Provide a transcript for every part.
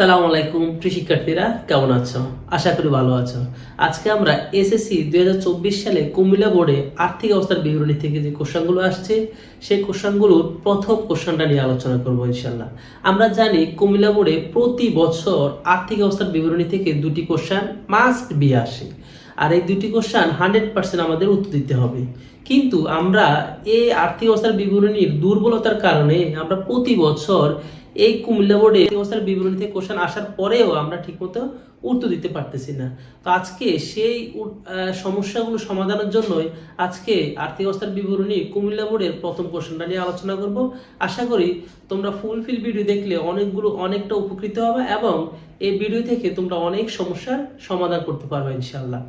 সালামু আলাইকুম প্রিয় শিক্ষার্থীরা, কেমন আছো? আশা করি ভালো আছো। আজকে আমরা এসএসসি 2024 সালে কুমিল্লা বোর্ডে আর্থিক অবস্থার বিবরণী থেকে যে কোশ্চেনগুলো আসছে সেই কোশ্চেনগুলোর প্রথম কোশ্চেনটা নিয়ে আলোচনা করবো ইনশাল্লাহ। আমরা জানি কুমিল্লা বোর্ডে প্রতি বছর আর্থিক অবস্থার বিবরণী থেকে দুটি কোশ্চেন মাস্ট বি আসে, আর এই দুটি কোশ্চেন 100% আমাদের উত্তর দিতে হবে। কিন্তু আমরা এই আর্থিক অবস্থার বিবরণীর দুর্বলতার কারণে আমরা প্রতি বছর এই কুমিল্লা বোর্ডে অবস্থার বিবরণীতে কোশ্চেন আসার পরেও আমরা ঠিকমতো উত্তর দিতে পারতেছি না। তো আজকে সেই সমস্যাগুলো সমাধানের জন্যই আজকে আর্থিক অবস্থার বিবরণী কুমিল্লা বোর্ডের প্রথম কোশ্চেনটা নিয়ে আলোচনা করব। আশা করি তোমরা ফুলফিল ভিডিও দেখলে অনেকটা উপকৃত হবে এবং এই ভিডিও থেকে তোমরা অনেক সমস্যার সমাধান করতে পারবে ইনশাআল্লাহ।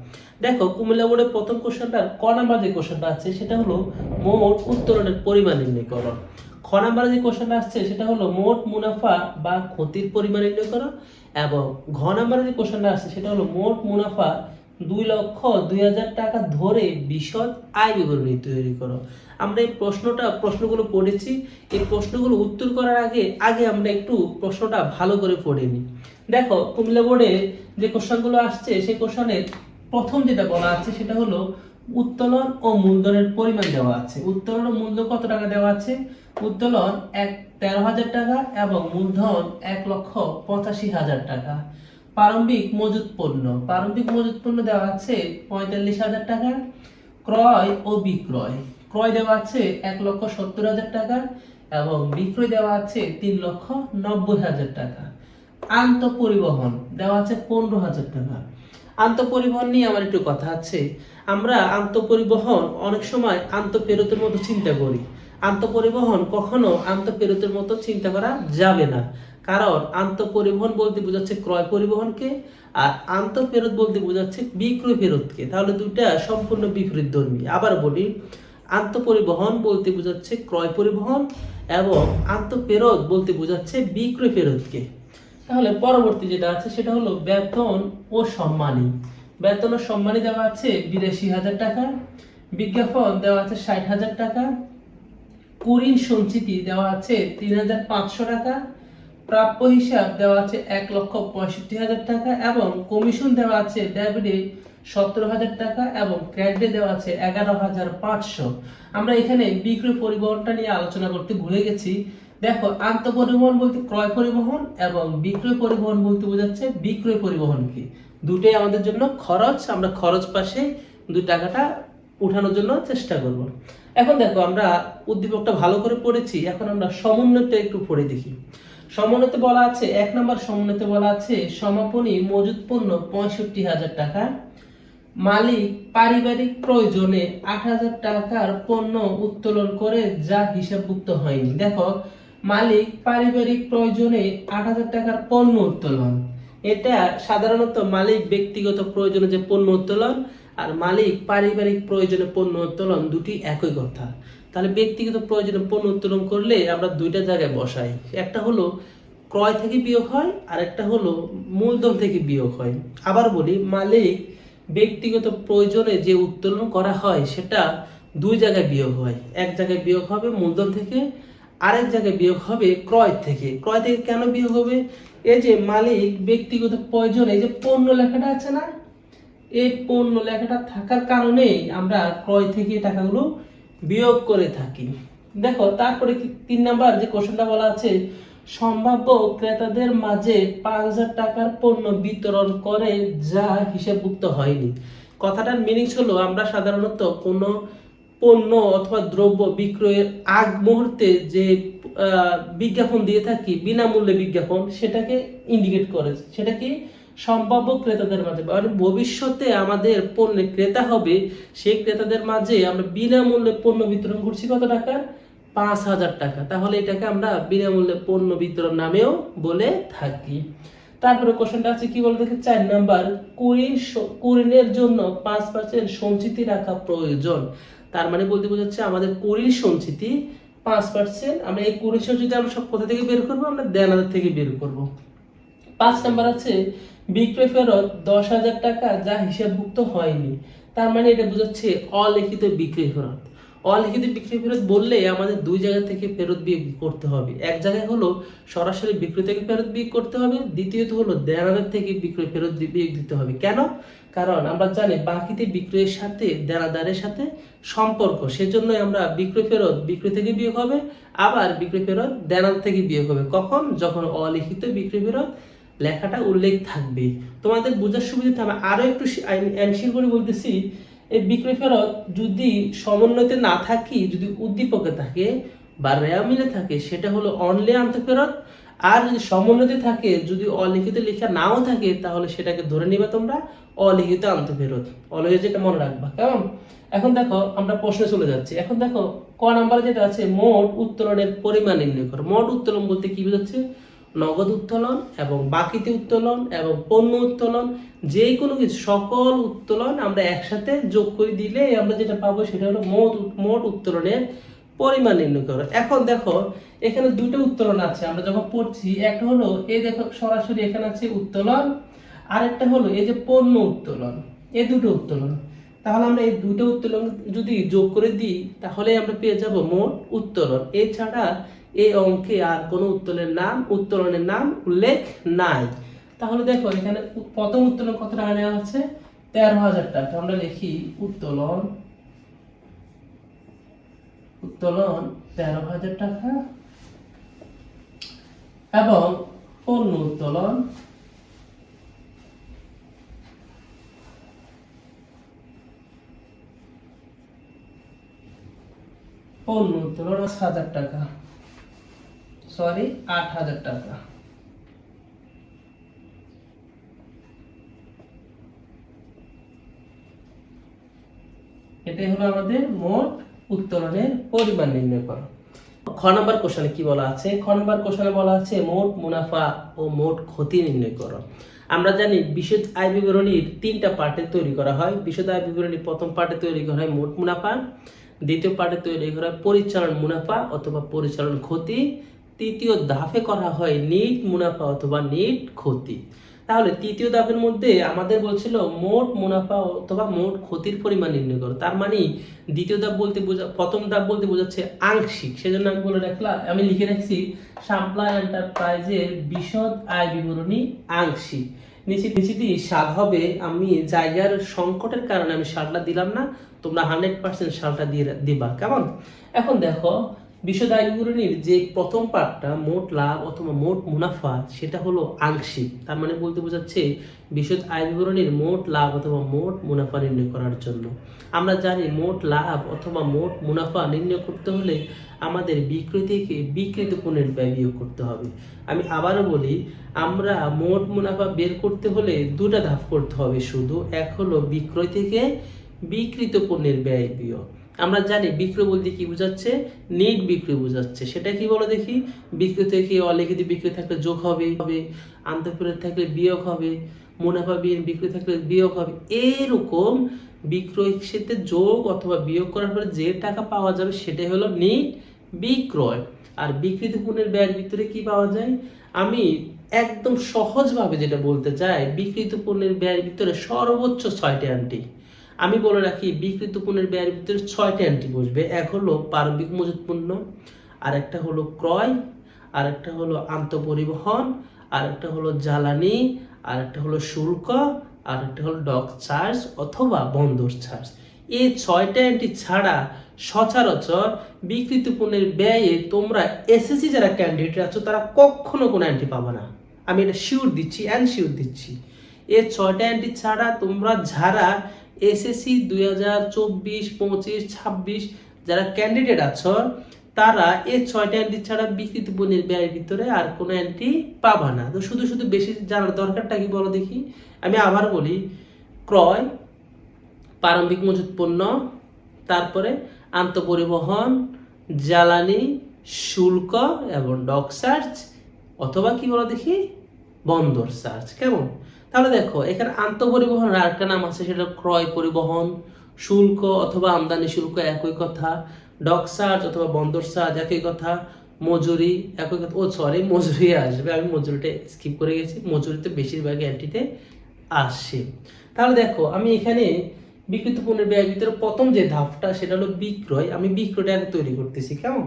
দেখো, কুমিল্লা বোর্ডের প্রথম কোশ্চেনটার ক নাম্বার যে কোশ্চেনটা আছে সেটা হলো মোট উত্তোলনের পরিমাণ নির্ণয় করো। খ নাম্বারে যে কোশ্চেনটা আসছে সেটা হলো মোট মুনাফা বা ক্ষতির পরিমাণ নির্ণয় করো, এবং ঘ নাম্বারে যে কোশ্চেনটা আসছে সেটা হলো মোট মুনাফা 2,02,000 টাকা ধরে বিশদ আয় বিবরণী তৈরি করো। আমরা এই প্রশ্নগুলো পড়েছি। এই প্রশ্নগুলো উত্তর করার আগে আমরা একটু প্রশ্নটা ভালো করে পড়ে নিই। দেখো, কুমিল্লা বোর্ডে যে কোশ্চেনগুলো আসছে সেই কোশ্চেনের প্রথম যেটা বলা আছে সেটা হলো উত্তোলন ও মূলধনের পরিমাণ দেওয়া আছে। উত্তোলন ও মূলধন কত টাকা দেওয়া আছে? উত্তোলন 13,000 টাকা এবং মূলধন 1,85,000 টাকা। প্রারম্ভিক মজুত পণ্য দেওয়া আছে 45,000 টাকা। ক্রয় ও বিক্রয় দেওয়া আছে 1,70,000 টাকা এবং বিক্রয় দেওয়া আছে 3,90,000 টাকা। আন্তঃপরিবহন দেওয়া আছে 15,000 টাকা। আন্তঃপরিবহন নিয়ে আমার একটু কথা আছে। আমরা আন্তঃপরিবহন অনেক সময় আন্তঃফেরতের মতো চিন্তা করি। আন্তঃপরিবহন কখনো আন্তঃফেরতের মতো চিন্তা করা যাবে না, কারণ আন্তঃপরিবহন বলতে বোঝাচ্ছে ক্রয় পরিবহনকে, আর আন্তঃফেরত বলতে বোঝাচ্ছে বিক্রয় ফেরতকে। তাহলে দুইটা সম্পূর্ণ বিপরীতধর্মী। আবার বলি, আন্তঃপরিবহন বলতে বোঝাচ্ছে ক্রয় পরিবহন এবং আন্তঃফেরত বলতে বোঝাচ্ছে বিক্রয় ফেরতকে। তাহলে পরবর্তী যেটা আছে সেটা হলো বেতন ও সম্মানী। বেতন ও সম্মানী দেওয়া আছে 82,000 টাকা। বিজ্ঞাপন দেওয়া আছে 60,000 টাকা। কুরিন সঞ্চিতি দেওয়া আছে 3,500 টাকা। প্রাপ্য হিসাব দেওয়া আছে 1,65,000 টাকা এবং কমিশন দেওয়া আছে ডেবিটে 17,000 টাকা এবং ক্রেডিটে দেওয়া আছে 11,500। আমরা এখানে বিক্রয় পরিবহনটা নিয়ে আলোচনা করতে ভুলে গেছি। দেখো, আন্তঃপরিবহন বলতে ক্রয় পরিবহন এবং বিক্রয় পরিবহন বলতে বোঝাচ্ছে বিক্রয় পরিবহনকে। দুটোই আমাদের জন্য খরচ। আমরা খরচ পাশে 2 টাকাটা উঠানোর জন্য চেষ্টা করব। এখন দেখো, আমরা উদ্দীপকটা ভালো করে পড়েছি। এখন আমরা সমন্বয়টা একটু পড়ে দেখি। সমন্বয়তে বলা আছে, 1 নম্বর সমন্বয়তে বলা আছে সমাপনী মজুত পণ্য 65,000 টাকা। মালিক পারিবারিক প্রয়োজনে 8,000 টাকার পণ্য উত্তোলন করে যা হিসাবভুক্ত হয়নি। দেখো, মালিক পারিবারিক প্রয়োজনে 8,000 টাকার পণ্য উত্তোলন, এটা সাধারণত মালিক ব্যক্তিগত প্রয়োজনে যে পণ্য উত্তোলন আর মালিক পারিবারিক প্রয়োজনে পণ্য উত্তোলন দুটি একই কথা। তাহলে ব্যক্তিগত প্রয়োজনে পণ্য উত্তোলন করলে আমরা দুইটা জায়গায় বসাই। একটা হলো ক্রয় থেকে বিয়োগ হয়, আর একটা হলো মূলধন থেকে বিয়োগ হয়। আবার বলি, মালিক ব্যক্তিগত প্রয়োজনে যে উত্তোলন করা হয় সেটা 2 জায়গায় বিয়োগ হয়। এক জায়গায় বিয়োগ হবে মূলধন থেকে, আরেক জায়গায় বিয়োগ হবে ক্রয় থেকে। ক্রয় থেকে কেন বিয়োগ হবে? এই যে মালিক ব্যক্তিগত প্রয়োজনে যে পণ্য লেখাটা আছে না, এই পণ্য লেখাটা থাকার কারণেই আমরা ক্রয় থেকে টাকাগুলো বিয়োগ করে থাকি। দেখো, তারপরে 3 নাম্বার যে কোশ্চেনটা বলা আছে সম্ভাব্য ক্রেতাদের মাঝে 5,000 টাকার পণ্য বিতরণ করে যা হিসাবভুক্ত হয়নি। কথাটার মিনিংস হলো, আমরা সাধারণত কোনো পণ্য অথবা দ্রব্য বিক্রয়ের আগ মুহূর্তে যে বিজ্ঞাপন দিয়ে থাকি, বিনামূল্যে বিজ্ঞাপন, সেটাকে ইন্ডিকেট করে। সেটা কি? সম্ভাব্য ক্রেতাদের মাঝে, মানে ভবিষ্যতে আমাদের পণ্যের ক্রেতা হবে, সেই ক্রেতাদের মাঝে আমরা বিনামূল্যে পণ্য বিতরণ করছি কত টাকা? 5,000 টাকা। তাহলে এটাকে আমরা বিনামূল্যে পণ্য বিতরণ নামেও বলে থাকি। তারপরে কোশ্চেনটা আছে কি বলতে, 4 নাম্বার কুরিনের জন্য 5% সঞ্চিতি রাখা প্রয়োজন। তার মানে বলতে বোঝাচ্ছে আমাদের কুরিন সঞ্চিতি 5%। আমরা এই কুরিন সঞ্চিতি আমরা সব কোথা থেকে বের করবো? আমরা দেনাদার থেকে বের করব। 5 নাম্বার আছে বিক্রয় ফেরত 10,000 টাকা যা হিসাবভুক্ত হয়নি। তার মানে এটা বোঝাচ্ছে অলিখিত বিক্রয় ফেরত। অলিখিত বিক্রয় ফেরত বললে আমাদের দুই জায়গা থেকে ফেরত বিক্রি করতে হবে। এক জায়গায় হলো সরাসরি বিক্রয় থেকে ফেরত বিক্রি করতে হবে, দ্বিতীয়ত হলো দেনাদার থেকে বিক্রয় ফেরত দিতে হবে। কেন? কারণ আমরা জানি বাকিতে বিক্রয়ের সাথে দেনাদারের সাথে সম্পর্ক, সেজন্যই আমরা বিক্রয় ফেরত বিক্রয় থেকে বিয়োগ হবে, আবার বিক্রয় ফেরত দেনাদার থেকে বিয়োগ হবে। কখন? যখন অলিখিত বিক্রয় ফেরত লেখাটা উল্লেখ থাকবে। তোমাদের বোঝার সুবিধাতে আমি আরো একটু এনশিওর করে বলতেছি, এই বিক্রয় ফেরত যদি সমন্বয়তে না থাকি, যদি উদ্দীপকে থাকে বা রেয়ামিলে থাকে, সেটা হলো অনলি আন্তঃফেরত। আর যদি সমন্বয়তে থাকে, যদি অলিখিত লেখা নাও থাকে, তাহলে সেটাকে ধরে নিবে তোমরা অলিখিত আন্তঃফেরত। অলওয়েজ যেটা মনে রাখবা, কেমন? এখন দেখো আমরা প্রশ্নে চলে যাচ্ছি। এখন দেখো ক নাম্বারে যেটা আছে, মোট উত্তোলনের পরিমাণ নির্ণয় করো। মোট উত্তোলন বলতে কি বোঝাচ্ছে? নগদ উত্তোলন এবং বাকিতে উত্তোলন এবং পণ্য উত্তোলন, যে কোনো কিছু সকল উত্তোলন আমরা একসাথে যোগ করে দিলে আমরা যেটা পাবো সেটা হলো মোট উত্তোলনের পরিমাণ নির্ণয় করো। এখন দেখো এখানে দুটো উত্তোলন আছে, আমরা যখন পড়ছি, একটা হলো এই দেখো সরাসরি এখানে আছে উত্তোলন, আর একটা হলো এই যে পণ্য উত্তোলন, এই দুটো উত্তোলন। তাহলে আমরা এই দুটো উত্তোলন যদি যোগ করে দিই, তাহলে আমরা পেয়ে যাব মোট উত্তোলন। এছাড়া এই অঙ্কে আর কোনো উত্তোলনের নাম উল্লেখ নাই। তাহলে দেখো এখানে প্রথম উত্তোলন কত টাকা নেওয়া হচ্ছে? 13,000 টাকা। আমরা লিখি উত্তোলন 13,000 টাকা, এবং পণ্য উত্তোলন পণ্য উত্তোলন 5,000 টাকা, সরি 8,000 টাকা। এটাই হলো আমাদের মোট উত্তোলনের পরিমাণ নির্ণয় করা। খ নাম্বার কোশ্চেনে কি বলা আছে? খ নাম্বার কোশ্চেনে বলা আছে মোট মুনাফা ও মোট ক্ষতি নির্ণয় করো। আমরা জানি বিশদ আয় বিবরণীর 3টা পার্টে তৈরি করা হয়। বিশদ আয় বিবরণী প্রথম পার্টে তৈরি করা হয় মোট মুনাফা, দ্বিতীয় পার্টে তৈরি করা হয় পরিচালন মুনাফা অথবা পরিচালন ক্ষতি, তৃতীয় ধাপে করা হয় নিট মুনাফা অথবা নিট ক্ষতি। তাহলে তৃতীয় ধাপের মধ্যে আমাদের বলছিল মোট মুনাফা অথবা মোট ক্ষতির পরিমাণ নির্ণয় করো। তার মানে দ্বিতীয় ধাপ বলতে প্রথম ধাপ বলতে বোঝাচ্ছে আংশিক, সেজন্য আমি বলে রাখলাম, আমি লিখে রাখছি শাপলা এন্টারপ্রাইজের বিশদ আয় বিবরণী আংশিক। নিশ্চিত সাল হবে, আমি জায়গার সংকটের কারণে আমি সালটা দিলাম না, তোমরা 100% সালটা দিবা, কেমন? এখন দেখো বিশদ আয় বিবরণীর যে প্রথম পার্টটা মোট লাভ অথবা মোট মুনাফা, সেটা হলো আংশিক। তার মানে বলতে বোঝাচ্ছে বিশদ আয় বিবরণীর মোট লাভ অথবা মোট মুনাফা নির্ণয় করার জন্য আমরা জানি মোট লাভ অথবা মোট মুনাফা নির্ণয় করতে হলে আমাদের বিক্রয় থেকে বিক্রিত পণ্যের ব্যয় বিয়োগ করতে হবে। আমি আবারও বলি, আমরা মোট মুনাফা বের করতে হলে দুটা ধাপ করতে হবে শুধু। এক হলো বিক্রয় থেকে বিক্রিত পণ্যের ব্যয় বিয়োগ। আমরা জানি বিক্রয় বলতে কি বোঝাচ্ছে? নেট বিক্রয় বোঝাচ্ছে। সেটা কি বলো দেখি? বিক্রয় থেকে অলিখিত বিক্রয় থাকলে যোগ হবে, আন্তঃফেরত থাকলে বিয়োগ হবে, মুনাফা বিক্রয় থাকলে বিয়োগ হবে। এরকম বিক্রয় সাথে যোগ অথবা বিয়োগ করার পরে যে টাকা পাওয়া যাবে সেটাই হলো নেট বিক্রয়। আর বিক্রিত পণ্যের ব্যয়ের ভিতরে কি পাওয়া যায়? আমি একদম সহজভাবে যেটা বলতে চাই, বিক্রিত পণ্যের ব্যয়ের ভিতরে সর্বোচ্চ 6টি এন্ট্রি। আমি বলে রাখি বিক্রিত পণ্যের ব্যয়ের ভিতরে 6টি এন্ট্রি বসবে। এক হলো প্রারম্ভিক মজুত পণ্য, আর একটা হলো ক্রয়, আর একটা হলো আন্তঃপরিবহন, আর একটা হলো জ্বালানি, আর একটা হলো শুল্ক, আর একটা হলো ডক চার্জ অথবা বন্দর চার্জ। এই 6টা এন্ট্রি ছাড়া সচরাচর বিক্রিত পণ্যের ব্যয়ে তোমরা এসএসসি যারা ক্যান্ডিডেট আছো তারা কখনো কোনো এন্ট্রি পাবে না। আমি এটা শিওর দিচ্ছি, শিওর দিচ্ছি। এই 6টা এন্ট্রি ছাড়া তোমরা যারা এসএসসি 2024, 25, 26 যারা ক্যান্ডিডেট আছো তারা এই 6টা এন্ট্রি ছাড়া বিক্রিত পণ্যের ব্যয়ের ভিতরে আর কোনো এন্ট্রি পাবা না। তো শুধু বেশি জানার দরকারটা কি বলো দেখি? আমি আবার বলি, ক্রয়, প্রারম্ভিক মজুত পণ্য, তারপরে আন্তঃপরিবহন, জ্বালানি, শুল্ক এবং ডক চার্জ অথবা কি বলো দেখি? বন্দর চার্জ, কেমন? তাহলে দেখো এখানে আন্তঃপরিবহনের আরেকটা নাম আছে, সেটা ক্রয় পরিবহন, শুল্ক অথবা আমদানি শুল্ক একই কথা, ডক চার্জ অথবা বন্দর চার্জ একই কথা, মজুরি একই কথা। মজুরি আসবে, আমি মজুরিটা স্কিপ করে গেছি, মজুরিতে বেশিরভাগ এন্ট্রিতে আসে। তাহলে দেখো আমি এখানে বিক্রিত পণ্যের ব্যয়ের ভিতরে প্রথম যে ধাপটা সেটা হলো বিক্রয়। আমি বিক্রয়টা আগে তৈরি করতেছি, কেমন?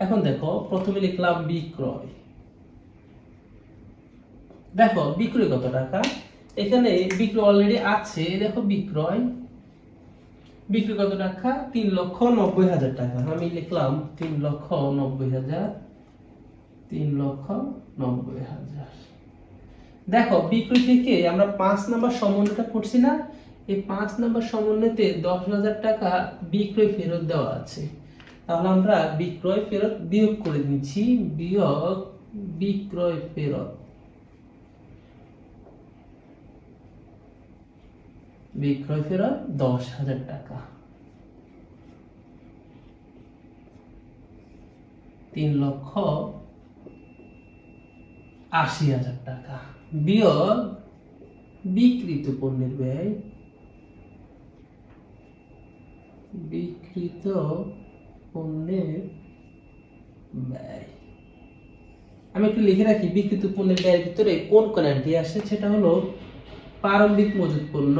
এখন দেখো, প্রথমে লিখলাম বিক্রয়। দেখো বিক্রয় কত টাকা, এখানে বিক্রয় অলরেডি আছে। দেখো বিক্রয় কত টাকা, 3,90,000 টাকা। আমি লিখলাম 3,90,000, 3,90,000। দেখো বিক্রয় থেকে আমরা 5 নাম্বার সমন্বয়টা পড়ছি না, এই 5 নাম্বার সমন্বয়তে 10,000 টাকা বিক্রয় ফেরত দেওয়া আছে। তাহলে আমরা বিক্রয় ফেরত বিয়োগ করে নিচ্ছি, বিয়োগ বিক্রয় ফেরত, বিক্রয় ফেরত 10,000 টাকা, 3,80,000 টাকা, বিয়োগ বিক্রিত পণ্যের ব্যয়, বিক্রিত পণ্যের ব্যয়। আমি একটু লিখে রাখি, বিক্রিত পণ্যের ব্যয়ের ভিতরে কোন কোন এন্ট্রি আসে, সেটা হলো প্রারম্ভিক মজুত পণ্য,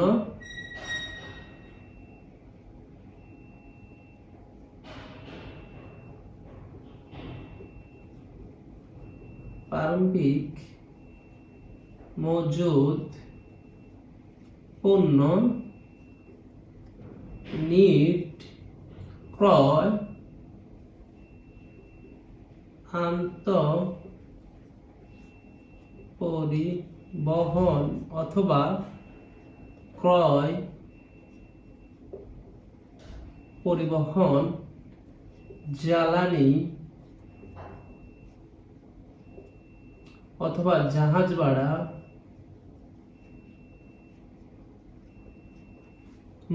প্রারম্ভিক মজুত পণ্য, নিট ক্রয়, আন্ত পরিবহন অথবা ক্রয় পরিবহন, জ্বালানি অথবা জাহাজ ভাড়া,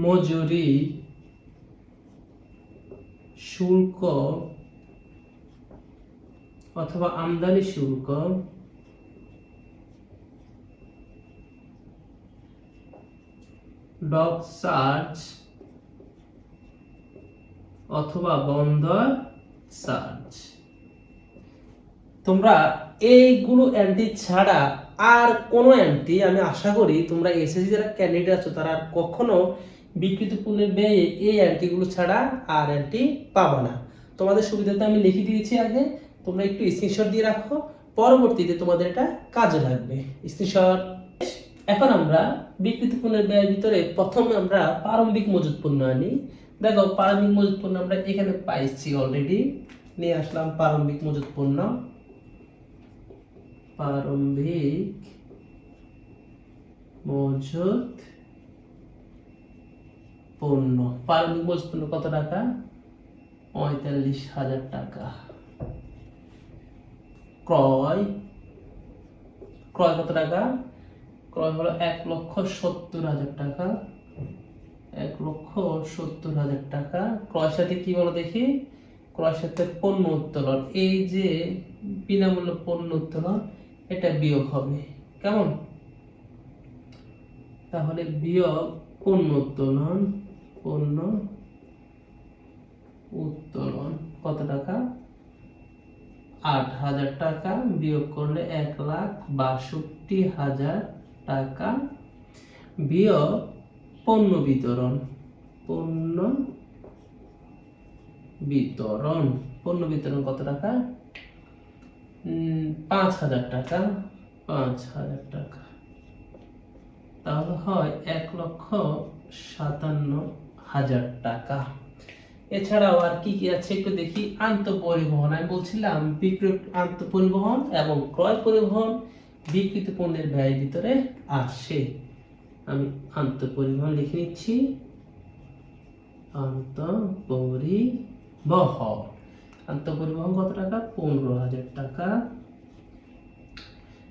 মজুরি, শুল্ক অথবা আমদানি শুল্ক, ডক চার্জ অথবা বন্দর চার্জ। তোমরা এইগুলো এন্ট্রি ছাড়া আর কোনো এন্ট্রি, আমি আশা করি তোমরা এসএসসি যারা ক্যান্ডিডেট আছো তারা কখনো বিক্রিত পণ্যের ব্যয়ে এই এন্ট্রিগুলো ছাড়া আর এন্ট্রি পাবে না। তোমাদের সুবিধাতে আমি লিখে দিয়েছি আগে, তোমরা একটু স্ক্রিনশট দিয়ে রাখো, পরবর্তীতে তোমাদের এটা কাজে লাগবে। স্ক্রিনশট। এখন আমরা বিক্রিত পণ্যের ব্যয়ের ভিতরে প্রথমে আমরা প্রারম্ভিক মজুত পণ্য আনি। দেখো প্রারম্ভিক মজুত পণ্য আমরা এখানে পাইছি, অলরেডি নিয়ে আসলাম প্রারম্ভিক মজুত পণ্য, প্রারম্ভিক মজুত পণ্য। প্রারম্ভিক মজুত পণ্য কত টাকা, 45,000 টাকা। ক্রয় কত টাকা, ক্রয় হলো 1,70,000 টাকা, 1,70,000 টাকা। ক্রয়ের সাথে কি বলো দেখি, ক্রয়ের সাথে পণ্য উত্তোলন, এই যে বিনামূল্য পণ্য উত্তোলন, এটা বিয়োগ হবে, কেমন? তাহলে বিয়োগ পণ্য উত্তোলন, পণ্য উত্তোলন কত টাকা, 8,000 টাকা, বিয়োগ করলে 1,62,000 টাকা, বিয়োগ পণ্য বিতরণ, পণ্য বিতরণ, পণ্য বিতরণ কত টাকা, 5,000 টাকা, 5,000 টাকা। তাহলে হয় 1,57,000 টাকা। এছাড়াও আর কি কি আছে একটু দেখি। আন্তঃপরিবহন, আমি বলছিলাম বিক্রয় আন্তঃপরিবহন এবং ক্রয় পরিবহন বিক্রিত পণ্যের ব্যয়ের ভিতরে আসে। আমি আন্তঃপরিবহন লিখে নিচ্ছি, আন্তঃপরিবহন, আন্তঃপরিবহন কত টাকা, 15,000 টাকা।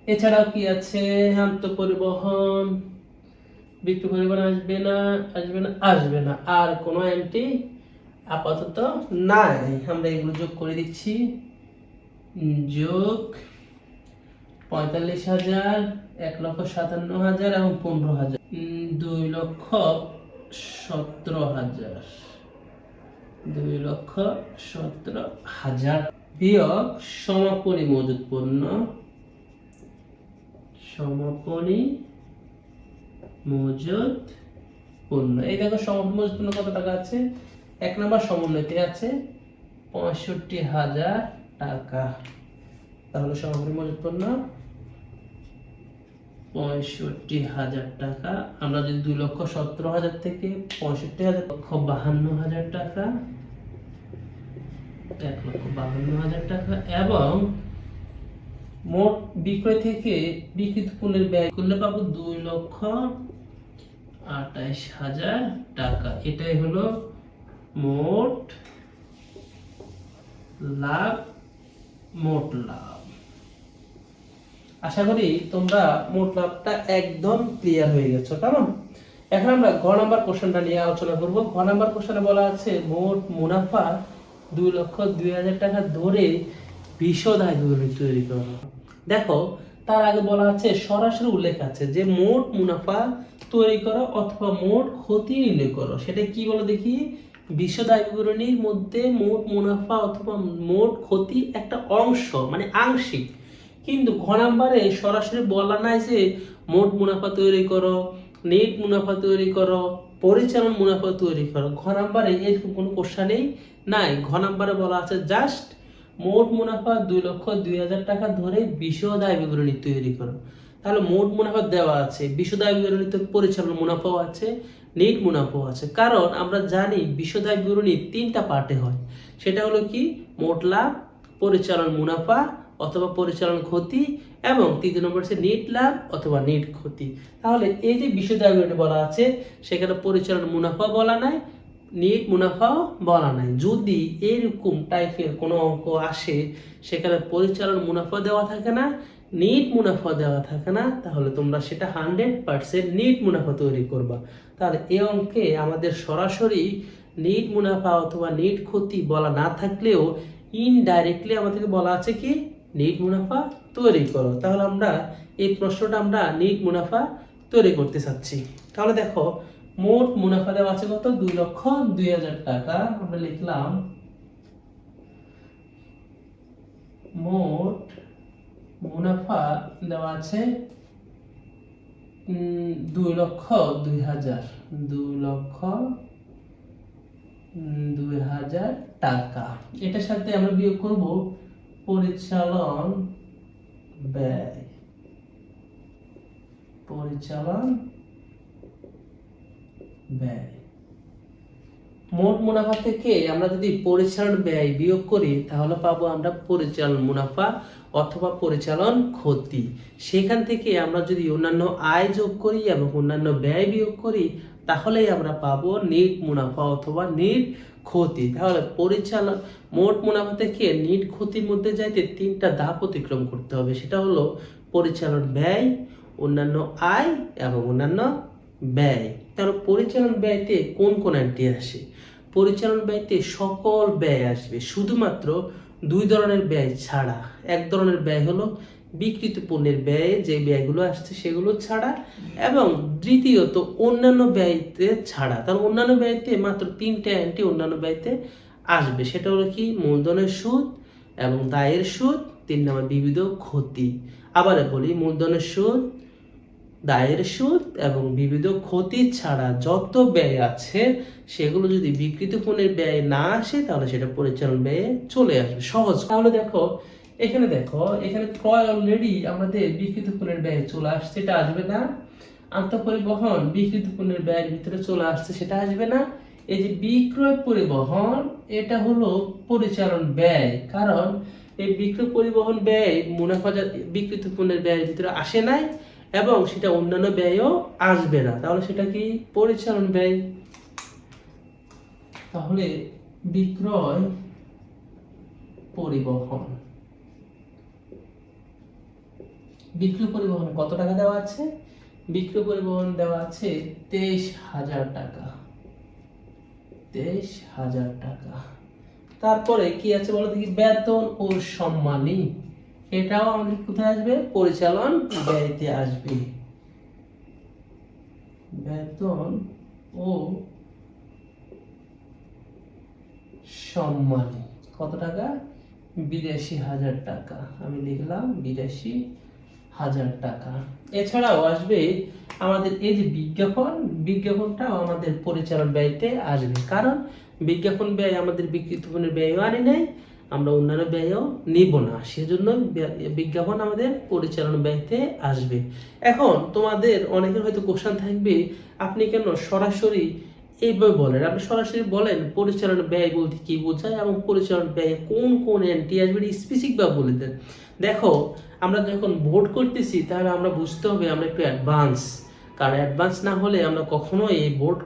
এছাড়াও কি আছে, আন্তঃপরিবহন, বিক্রয় পরিবহন আসবে না, আসবে না, আসবে না। আর কোনো এন্ট্রি আপাতত নাই, আমরা এগুলো যোগ করে দিচ্ছি, যোগ 45,000, 1,57,000 এবং 15,000, 2,17,000, 2,17,000 বিয়োগ সমাপনী মজুত পণ্য, সমাপনী মজুত পূর্ণ। এই দেখো সমাপনী মজুত পণ্য কত টাকা আছে, 1 নম্বর সমন্বয়তে আছে 65,000 টাকা। তাহলে সমাপনী মজুত পণ্য 65,000 টাকা। আমরা যদি 2,17,000 থেকে 65,000 1,52,000 টাকা, 1,52,000 টাকা, এবং মোট বিক্রয় থেকে বিক্রিত পণ্যের ব্যয় করলে পাবো 2,28,000 টাকা। এটাই হলো মোট লাভ। আশা করি তোমরা মোট লাভটা একদম ক্লিয়ার হয়ে গেছো। কেমন? এখন আমরা ঘ নাম্বার কোশ্চেনটা নিয়ে আলোচনা করব। ঘ নাম্বার কোশ্চেনে বলা আছে মোট মুনাফা 2,02,000 টাকা ধরে বিশদ আয় বিবরণী তৈরি করো। দেখো, তার আগে বলা আছে, সরাসরি উল্লেখ আছে যে মোট মুনাফা তৈরি করো অথবা মোট ক্ষতি নির্ণয় করো। সেটা কি বলো দেখি? বিশদ আয় বিবরণীর মধ্যে মোট মুনাফা অথবা মোট ক্ষতি একটা অংশ, মানে আংশিক। কিন্তু ঘ নাম্বারে সরাসরি বলা নাই যে মোট মুনাফা তৈরি করো, নেট মুনাফা তৈরি করো, পরিচালন মুনাফা তৈরি করো। ঘ নাম্বারে এরকম কোনো কোশ্চেনই নাই। ঘ নাম্বারে বলা আছে জাস্ট মোট মুনাফা 2,02,000 টাকা ধরে বিশদ আয় বিবরণী তৈরি করো। তাহলে মোট মুনাফা দেওয়া আছে, বিশদ আয় বিবরণীতে পরিচালন মুনাফাও আছে, নেট মুনাফাও আছে। কারণ আমরা জানি বিশদ আয় বিবরণী 3টা পার্টে হয়। সেটা হলো কি? মোট লাভ, পরিচালন মুনাফা অথবা পরিচালন ক্ষতি, এবং 3 নম্বর হচ্ছে নেট লাভ অথবা নেট ক্ষতি। তাহলে এই যে বিশদ আয় বিবরণী বলা আছে, সেখানে পরিচালন মুনাফা বলা নাই, নেট মুনাফাও বলা নাই। যদি এরকম টাইপের কোনো অঙ্ক আসে সেখানে পরিচালন মুনাফা দেওয়া থাকে না, নেট মুনাফা দেওয়া থাকে না, তাহলে তোমরা সেটা 100% নেট মুনাফা তৈরি করবা। তাহলে এই অঙ্কে আমাদের সরাসরি নেট মুনাফা অথবা নেট ক্ষতি বলা না থাকলেও ইনডাইরেক্টলি আমাদেরকে বলা আছে কি? নেট মুনাফা তৈরি করো। তাহলে আমরা এই প্রশ্নটা আমরা নেট মুনাফা তৈরি করতে চাচ্ছি। তাহলে দেখো, মোট মুনাফা দেওয়া আছে কত? 2,02,000 টাকা। আমরা লিখলাম মোট মুনাফা দেওয়া আছে 2,02,000 2,02,000 টাকা। এটার সাথে আমরা বিয়োগ করব পরিচালন ব্যয়। মোট মুনাফা থেকে আমরা যদি পরিচালন ব্যয় বিয়োগ করি তাহলে পাবো আমরা পরিচালন মুনাফা অথবা পরিচালন ক্ষতি। সেখান থেকে আমরা যদি অন্যান্য আয় যোগ করি এবং অন্যান্য ব্যয় বিয়োগ করি তাহলেই আমরা পাবো নেট মুনাফা অথবা নেট ক্ষতি। তাহলে পরিচালন মোট মুনাফা থেকে নেট ক্ষতির মধ্যে যাইতে 3টা ধাপ অতিক্রম করতে হবে। সেটা হলো পরিচালন ব্যয়, অন্যান্য আয় এবং অন্যান্য ব্যয়। তাহলে পরিচালন ব্যয়তে কোন কোন এন্ট্রি আসে? পরিচালন ব্যয়তে সকল ব্যয় আসবে, শুধুমাত্র 2 ধরনের ব্যয় ছাড়া। এক ধরনের ব্যয় হলো বিক্রিত পণ্যের ব্যয়ে যে ব্যয়গুলো আসছে সেগুলো ছাড়া, এবং দ্বিতীয়ত অন্যান্য ব্যয়তে ছাড়া। তার অন্যান্য ব্যয়তে মাত্র 3টা এন্ট্রি অন্যান্য ব্যয়তে আসবে। সেটা হলো কি? মূলধনের সুদ এবং দায়ের সুদ, 3 নম্বর বিবিধ ক্ষতি। আবার বলি, মূলধনের সুদ, দায়ের সুদ এবং বিবিধ ক্ষতি ছাড়া যত ব্যয় আছে সেগুলো যদি বিক্রিত পণ্যের ব্যয় না আসে তাহলে সেটা পরিচালন ব্যয়ে চলে আসবে। সহজ। তাহলে দেখো, এখানে ক্রয় অলরেডি আমাদের বিক্রিত পণ্যের ব্যয় চলে আসছে, এটা আসবে না। আন্তঃপরিবহন বিক্রিত পণ্যের ব্যয়ের ভিতরে চলে আসছে, সেটা আসবে না। এই যে বিক্রয় পরিবহন, এটা হলো পরিচালন ব্যয়, কারণ এই বিক্রয় পরিবহন ব্যয় মুনাফা বিক্রিত পণ্যের ব্যয়ের ভিতরে আসে নাই এবং সেটা অন্যান্য ব্যয়ও আসবে না। তাহলে সেটা কি? পরিচালন ব্যয়। তাহলে বিক্রয় পরিবহন কত টাকা দেওয়া আছে? বিক্রয় পরিবহন দেওয়া আছে 23,000 টাকা। 23,000 টাকা। তারপরে কি আছে বলো দেখি? বেতন ও সম্মানী, এটাও আমাদের কোথায় আসবে? পরিচালন ব্যয়তে আসবে। বেতন ও সম্মানী কত টাকা? 82,000 টাকা। আমি লিখলাম 82,000 টাকা। এছাড়াও আসবে আমাদের এই যে বিজ্ঞাপনটাও আমাদের পরিচালন ব্যয়তে আসবে, কারণ বিজ্ঞাপন ব্যয় আমাদের বিক্রিত পণ্যের ব্যয়ও আনি নাই, আমরা অন্যান্য ব্যয়ও নিব না, সেজন্য বিজ্ঞাপন আমাদের পরিচালন ব্যয়তে আসবে। এখন তোমাদের অনেকের হয়তো কোশ্চেন থাকবে, আপনি কেন সরাসরি এইভাবে বলেন, আপনি সরাসরি বলেন পরিচালন ব্যয় বলতে কি বোঝায় এবং পরিচালন ব্যয়ে কোন কোন এন্ট্রি আসবে স্পেসিফিকভাবে বলে দেন। দেখো, আমরা যখন ভোট করতেছি তাহলে আমরা বুঝতে হবে আমরা একটু অ্যাডভান্স, কারণ অ্যাডভান্স না হলে আমরা কখনো এই ভোট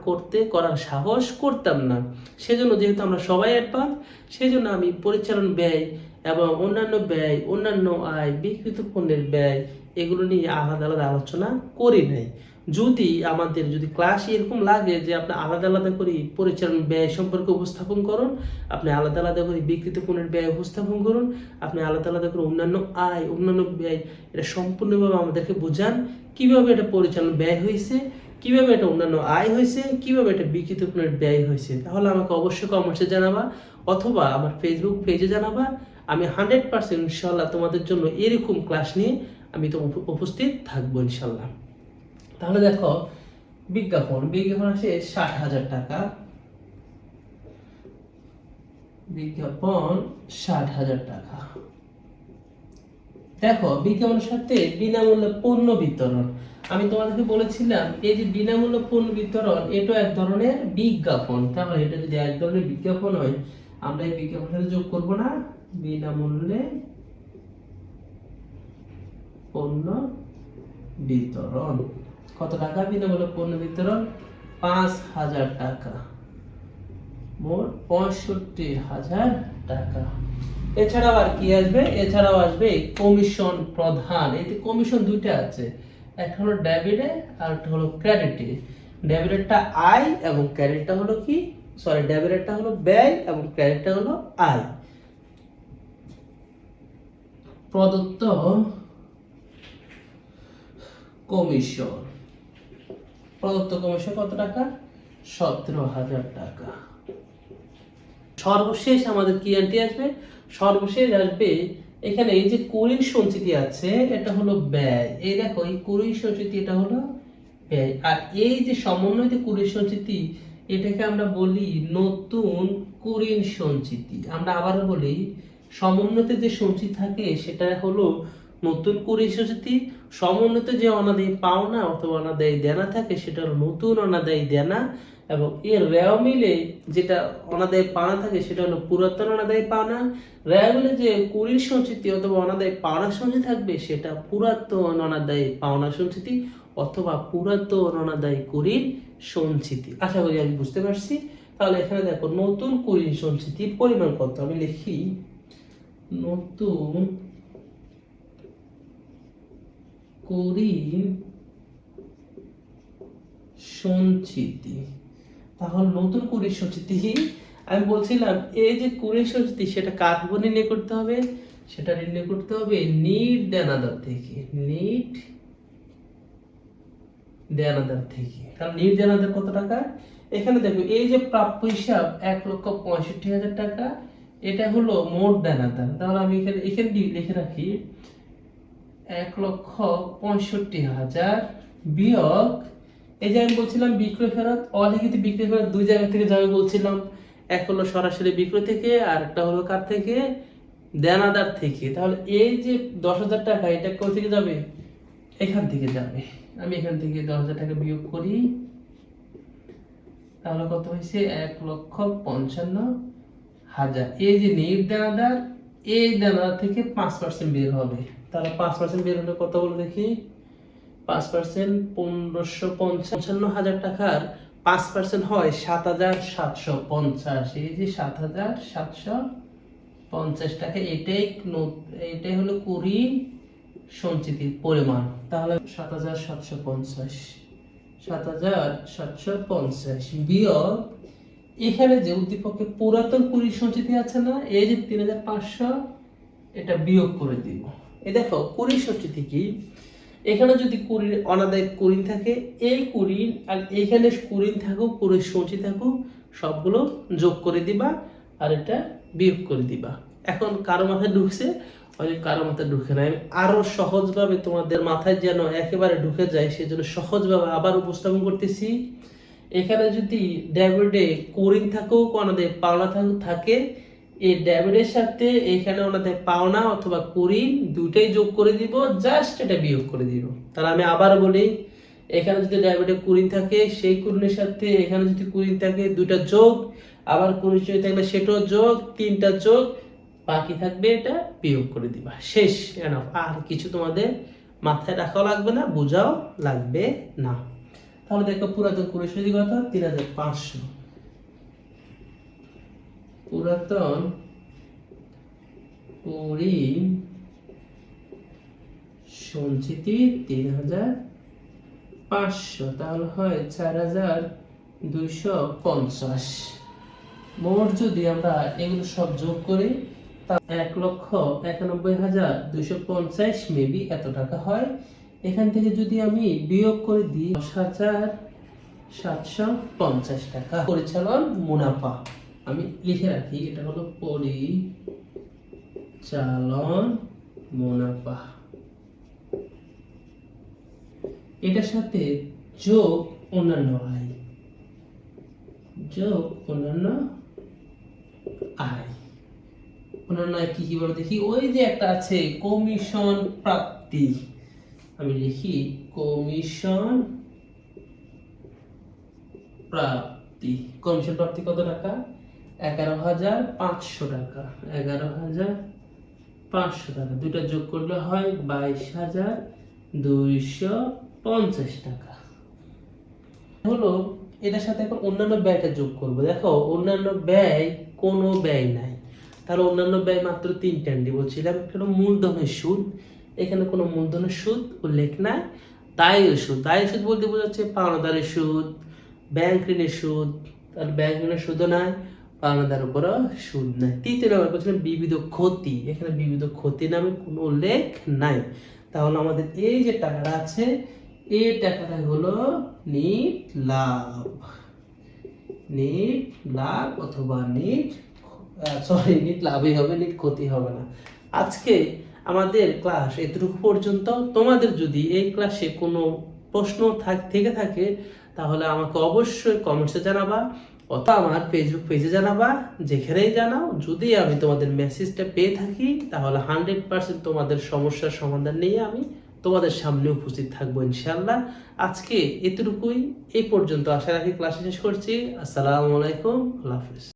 করার সাহস করতাম না। সেজন্য যেহেতু আমরা সবাই অ্যাডভান্স, সেই জন্য আমি পরিচালন ব্যয় এবং অন্যান্য ব্যয়, অন্যান্য আয়, বিক্রিত পণ্যের ব্যয় এগুলো নিয়ে আলাদা আলাদা আলোচনা করি নাই। যদি ক্লাস এরকম লাগে যে আপনি আলাদা আলাদা করে পরিচালন ব্যয় সম্পর্কে উপস্থাপন করুন, আপনি আলাদা আলাদা করে বিক্রিত পণ্যের ব্যয় উপস্থাপন করুন, আপনি আলাদা আলাদা করে অন্যান্য আয়, অন্যান্য ব্যয়, এটা সম্পূর্ণভাবে আমাদেরকে বোঝান কিভাবে এটা পরিচালন ব্যয় হয়েছে, কিভাবে এটা অন্যান্য আয় হয়েছে, কিভাবে এটা বিক্রিত পণ্যের ব্যয় হয়েছে, তাহলে আমাকে অবশ্যই কমেন্টসে জানাবা অথবা আমার ফেসবুক পেজে জানাবা। আমি 100% ইনশাল্লাহ তোমাদের জন্য এরকম ক্লাস নিয়ে আমি তো উপস্থিত থাকবো ইনশাল্লাহ। তাহলে দেখো, বিজ্ঞাপন আসে 60,000 টাকা, বিজ্ঞাপন 60,000 টাকা। দেখো, বিজ্ঞাপনের সাথে বিনামূল্যে পণ্য বিতরণ, আমি তোমাদেরকে বলেছিলাম এই যে বিনামূল্যে পণ্য বিতরণ এটা এক ধরনের বিজ্ঞাপন, তাহলে এটা যদি এক ধরনের বিজ্ঞাপন হয় আমরা এই বিজ্ঞাপনের সাথে যোগ করব না বিনামূল্যে পণ্য বিতরণ। কত টাকা বিনামূল্যে পণ্য বিতরণ? 5,000 টাকা, মোট 65,000 টাকা। এছাড়াও আর কি আসবে? এছাড়াও আসবে কমিশন প্রধান। এতে কমিশন দুইটা আছে, একটা হলো ডেবিটে আর একটা হলো ক্রেডিটে। ডেবিটেরটা আয় এবং ক্রেডিটটা হলো কি, ডেবিটেরটা হলো ব্যয় এবং ক্রেডিটটা হলো আয়। প্রদত্ত কমিশন কত টাকা? 17,000 টাকা। সর্বশেষ আমাদের কি এন্ট্রি আসবে? সর্বশেষ আসবে এখানে এই যে কুরির সঞ্চিতি আছে, এটা হলো ব্যয়। এই দেখো, এই কুরির সঞ্চিতি এটা হলো ব্যয়, আর এই যে সমন্বিত কুরির সঞ্চিতি এটাকে আমরা বলি নতুন কুরির সঞ্চিতি। আমরা আবার বলি, সমন্বিত যে সঞ্চিতি থাকে সেটা হলো নতুন কুরির সঞ্চিতি, সমন্বিত যে অনাদায়ী পাওনা অথবা অনাদায়ী দেনা থাকে সেটা হলো নতুন অনাদায়ী দেনা, এবং এর রেও মিলে যেটা অনাদায়ী পাওনা থাকে সেটা হলো পুরাতন অনাদায়ী পাওনা। রেও মিলে যে কুরির সঞ্চিতি অথবা অনাদায়ী পাওনা সঞ্চিতি থাকবে সেটা পুরাতন অনাদায়ী পাওনা সঞ্চিতি অথবা পুরাতন অনাদায়ী কুরির সঞ্চিতি। আশা করি আমি বুঝতে পারছি। তাহলে এখানে দেখো, নতুন কুরির সঞ্চিতির পরিমাণ কত, আমি লিখি নতুন কুরির সঞ্চিতি। তাহলে নতুন কুরির সঞ্চিতি, আমি বলছিলাম এই যে কুরির সঞ্চিতি সেটা কার উপর নির্ণয় করতে হবে? সেটা নির্ণয় করতে হবে নিট দেনাদার থেকে। নিট দেনাদার থেকে। কারণ নিট দেনাদার কত টাকা? এখানে দেখো, এই যে প্রাপ্য হিসাব 1,65,000 টাকা, এটা হলো মোট দেনাদার। তাহলে আমি এখানে লিখে রাখি 1,65,000 বিয়োগ, এই যে আমি বলছিলাম বিক্রয় ফেরত, অলিখিত বিক্রয় ফেরত দুই জায়গা থেকে যাবে বলছিলাম। এক হলো সরাসরি বিক্রয় থেকে, আর একটা হলো কার থেকে? দেনাদার থেকে। তাহলে এই যে 10,000 টাকা এটা কোথা থেকে যাবে? এখান থেকে যাবে। আমি এখান থেকে 10,000 টাকা বিয়োগ করি, তাহলে কত হয়েছে? 1,55,000। এই যে নিট দেনাদার, এই দেনাদার থেকে 5% বের হবে। তাহলে 5% বের হলে কত বলে দেখি? 5% 1,555,000 টাকার 5% হয় 7,750। এই যে 7,750 টাকা, এটাই হলো কুরির সঞ্চিতির পরিমাণ। তাহলে 7,750 বিয়োগ এখানে যে উদ্দীপকে পুরাতন কুরির সঞ্চিতি আছে না, এই যে 3,500, এটা বিয়োগ করে দিব। এই দেখো, কুরির সঞ্চিতি কি? এখানে যদি কুরির অনাদায়ী কুরিন থাকে, এই কুরিন আর এইখানে কুরিন থাকুক, কুরির সঞ্চিতি থাকুক, সবগুলো যোগ করে দিবা আর এটা বিয়োগ করে দিবা। এখন কারো মাথায় ঢুকছে হয়তো কারো মাথায় ঢুকে নাই। আমি আরো সহজভাবে তোমাদের মাথায় যেন একেবারে ঢুকে যায় সেজন্য সহজভাবে আবার উপস্থাপন করতেছি। এখানে যদি ডেবিটে কোরিন থাকুক ওনাদের পাওনা থাকে, এই ডেবিটের সাথে এখানে ওনাদের পাওনা অথবা কোরিন দুটাই যোগ করে দিব, জাস্ট এটা বিয়োগ করে দিব। তাহলে আমি আবার বলি, এখানে যদি ডেবিটে কোরিন থাকে সেই কোরিনের সাথে এখানে যদি কোরিন থাকে দুটা যোগ, আবার কোরিন থাকলে সেটাও যোগ, তিনটা যোগ, বাকি থাকবে এটা বিয়োগ করে দিবা, শেষ, এনাফ। আর কিছু তোমাদের মাথায় রাখাও লাগবে না, বোঝাও লাগবে না। তাহলে দেখো পুরাতন কোরিন সূচি কত? 3500। পুরাতন কোরিন সঞ্চিতি 3500, তাহলে হয় 4250। মোট যদি আমরা এগুলো সব যোগ করি তা 1,91,250 মেবি এত টাকা হয়। এখান থেকে যদি আমি বিয়োগ করে দিই 10,750 টাকা পরিচালন মুনাফা। আমি লিখে রাখি, এটা হলো পরিচালন মুনাফা। এটার সাথে যোগ অন্যান্য আয়, যোগ অন্যান্য আয়। অন্যান্য আয় কি কি বলে দেখি? ওই যে একটা আছে কমিশন প্রাপ্তি, আমি লিখি কমিশন প্রাপ্তি। কমিশন প্রাপ্তি কত টাকা? 11,500 টাকা। 11,500 টাকা, দুটো যোগ করলে হয় 22,250 টাকা। হলো এটার সাথে এখন অন্যান্য ব্যয়টা যোগ করবো। দেখো অন্যান্য ব্যয় কোনো ব্যয় নাই, তাহলে অন্যান্য ব্যয় মাত্র তিনটা বলছিলাম। একটা হলো মূলধনের সুদ, এখানে কোনো মূলধনের সুদ উল্লেখ নাই। দায়ের সুদ, দায়ের সুদ বলতে বোঝাচ্ছে পাওনাদারের সুদ, ব্যাংক ঋণের সুদ, তাহলে ব্যাংক ঋণের সুদও নাই, পাওনাদার উপরও সুদ নাই। তৃতীয় নম্বর বলছিলাম বিবিধ ক্ষতি, এখানে বিবিধ ক্ষতি নামে কোনো উল্লেখ নাই। তাহলে আমাদের এই যে টাকাটা আছে এই টাকাটা হলো নিট লাভ, নিট লাভ অথবা নিট নিট লাভই হবে, নিট ক্ষতি হবে না। আজকে আমাদের ক্লাস এতটুকু পর্যন্ত। তোমাদের যদি এই ক্লাসে কোনো প্রশ্ন থেকে থাকে তাহলে আমাকে অবশ্যই কমেন্টসে জানাবা, অথবা আমার ফেসবুক পেজে জানাবা, যেখানেই জানাও। যদি আমি তোমাদের মেসেজটা পেয়ে থাকি তাহলে 100% তোমাদের সমস্যার সমাধান নিয়ে আমি তোমাদের সামনে উপস্থিত থাকবো ইনশাআল্লাহ। আজকে এতটুকুই, এই পর্যন্ত আশা রাখি ক্লাস শেষ করছি। আসসালামু আলাইকুম, আল্লাহ হাফেজ।